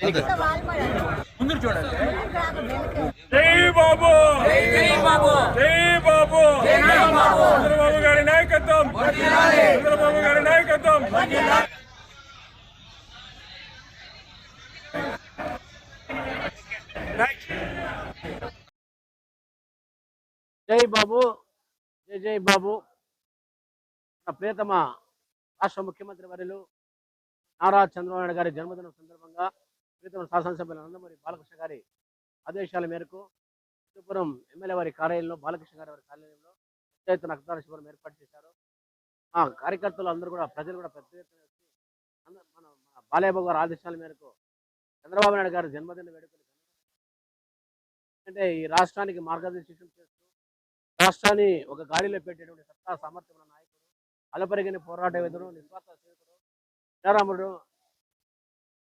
అధ్యక్ష ముందు చూడండి. జై బాబు, జై బాబు, జై బాబు, చంద్రబాబు గారి నాయకత్వం, చంద్రబాబు గారి నాయకత్వం. జై బాబు, జై జై బాబు. ప్రియతమ రాష్ట్ర ముఖ్యమంత్రి వర్యులు నారా చంద్రబాబు నాయుడు గారి జన్మదినం సందర్భంగా ప్రీతమ శాసనసభ్యులు నందమూరి బాలకృష్ణ గారి ఆదేశాల మేరకు హిందూపురం ఎమ్మెల్యే వారి కార్యాలయంలో బాలకృష్ణ గారి కార్యాలయంలో పెద్ద ఎత్తున రక్తదాన శిబిరం ఏర్పాటు చేశారు. మా కార్యకర్తలు అందరూ కూడా ప్రజలు కూడా పెద్ద ఎత్తున వచ్చి మన బాలయ్యబాబు గారి ఆదేశాల మేరకు చంద్రబాబు నాయుడు గారి జన్మదిన వేడుకలు అంటే ఈ రాష్ట్రానికి మార్గదర్శకం చేస్తూ రాష్ట్రాన్ని ఒక గాడిలో పెట్టేటువంటి సత్తా సామర్థ్యం ఉన్న నాయకుడు, అలపరిగిన పోరాట విధుడు, నిస్వార్థ సేవకుడు, శ్రీరాముడు,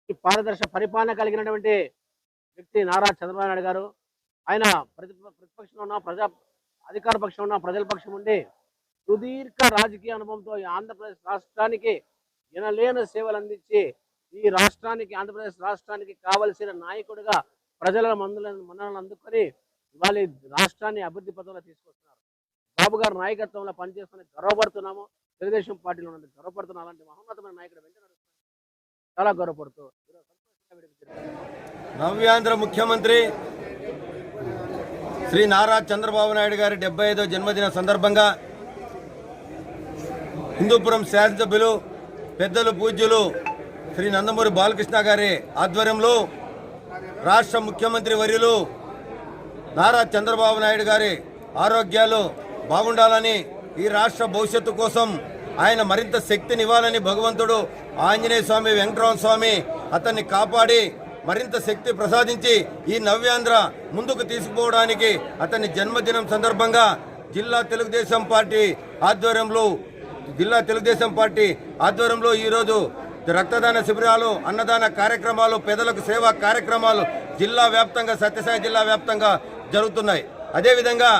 ఈ పారదర్శ పరిపాలన కలిగినటువంటి వ్యక్తి నారా చంద్రబాబు నాయుడు గారు. ఆయన ప్రతిపక్షంలో ఉన్న అధికార పక్షం ఉన్న ప్రజల పక్షం ఉండి సుదీర్ఘ రాజకీయ అనుభవంతో ఈ ఆంధ్రప్రదేశ్ రాష్ట్రానికి ఎనలేని సేవలు అందించి ఈ రాష్ట్రానికి ఆంధ్రప్రదేశ్ రాష్ట్రానికి కావలసిన నాయకుడిగా ప్రజల మన్ననలు అందుకొని ఇవాళ రాష్ట్రాన్ని అభివృద్ధి పథంలో తీసుకొస్తున్నారు. బాబు గారి నాయకత్వంలో పనిచేస్తున్న గర్వపడుతున్నాము. తెలుగుదేశం పార్టీలో ఉన్నది గర్వపడుతున్న అలాంటి మహోన్నతమైన నాయకుడు వెంట చాలా గౌరవపడుతూ నవ్యాంధ్ర ముఖ్యమంత్రి శ్రీ నారా చంద్రబాబు నాయుడు గారి 75వ జన్మదిన సందర్భంగా హిందూపురం శాసనసభ్యులు పెద్దలు పూజ్యులు శ్రీ నందమూరి బాలకృష్ణ గారి ఆధ్వర్యంలో రాష్ట్ర ముఖ్యమంత్రి వర్యులు నారా చంద్రబాబు నాయుడు గారి ఆరోగ్యాలు బాగుండాలని, ఈ రాష్ట్ర భవిష్యత్తు కోసం ఆయన మరింత శక్తినివ్వాలని భగవంతుడు ఆంజనేయ స్వామి, వెంకటరామ స్వామి అతన్ని కాపాడి మరింత శక్తి ప్రసాదించి ఈ నవ్యాంధ్ర ముందుకు తీసుకుపోవడానికి అతని జన్మదినం సందర్భంగా జిల్లా తెలుగుదేశం పార్టీ ఆధ్వర్యంలో ఈరోజు రక్తదాన శిబిరాలు, అన్నదాన కార్యక్రమాలు, పేదలకు సేవా కార్యక్రమాలు జిల్లా వ్యాప్తంగా, సత్యసాయి జిల్లా వ్యాప్తంగా జరుగుతున్నాయి. అదేవిధంగా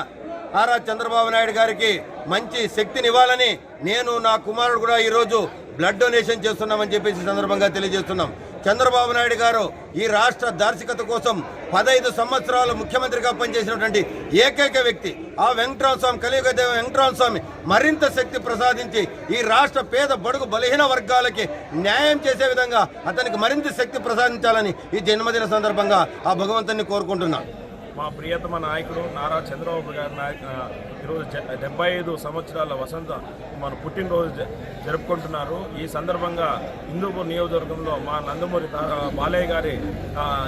నారా చంద్రబాబు నాయుడు గారికి మంచి శక్తినివ్వాలని నేను, నా కుమారుడు కూడా ఈరోజు బ్లడ్ డొనేషన్ చేస్తున్నామని చెప్పేసి సందర్భంగా తెలియజేస్తున్నాం. చంద్రబాబు నాయుడు గారు ఈ రాష్ట్ర దార్శికత కోసం 15 సంవత్సరాలు ముఖ్యమంత్రిగా పనిచేసినటువంటి ఏకైక వ్యక్తి. ఆ వెంకటరామ స్వామి, కలియుగదేవ వెంకటరామ స్వామి మరింత శక్తి ప్రసాదించి ఈ రాష్ట్ర పేద బడుగు బలహీన వర్గాలకి న్యాయం చేసే విధంగా అతనికి మరింత శక్తి ప్రసాదించాలని ఈ జన్మదిన సందర్భంగా ఆ భగవంతుని కోరుకుంటున్నాను. మా ప్రియతమ నాయకుడు నారా చంద్రబాబు గారి ఈరోజు 75 సంవత్సరాల వసంత మన పుట్టినరోజు జరుపుకుంటున్నారు. ఈ సందర్భంగా హిందూపూర్ నియోజకవర్గంలో మా నందమూరి బాలయ్య గారి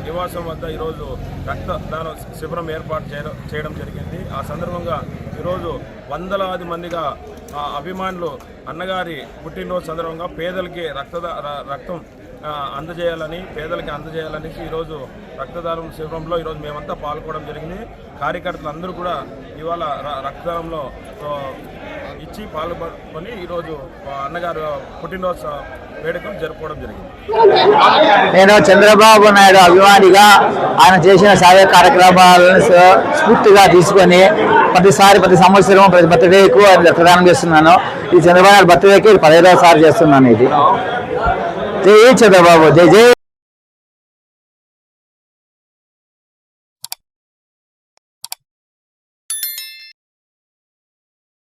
నివాసం వద్ద ఈరోజు రక్తదాన శిబిరం ఏర్పాటు చేయడం జరిగింది. ఆ సందర్భంగా ఈరోజు వందలాది మందిగా అభిమానులు అన్నగారి పుట్టినరోజు సందర్భంగా పేదలకి రక్తం పేదలకి అందజేయాలని ఈరోజు రక్తదానం శిబిరంలో ఈరోజు మేమంతా పాల్గొనడం జరిగింది. కార్యకర్తలు అందరూ కూడా ఇవాళ రక్తదానంలో ఇచ్చి పాల్గొని ఈరోజు అన్నగారు పుట్టినరోజు వేడుకలు జరుపుకోవడం జరిగింది. నేను చంద్రబాబు నాయుడు అభిమానిగా ఆయన చేసిన సేవా కార్యక్రమాలను స్ఫూర్తిగా తీసుకొని ప్రతి సంవత్సరం ప్రతి బర్త్డేకు ఆయన రక్తదానం చేస్తున్నాను. ఈ చంద్రబాబు నాయుడు బర్త్డేకి 15వ సారి చేస్తున్నాను. ఇది జై చంద్రబాబు, జై జై.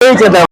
చంద్రబాబు.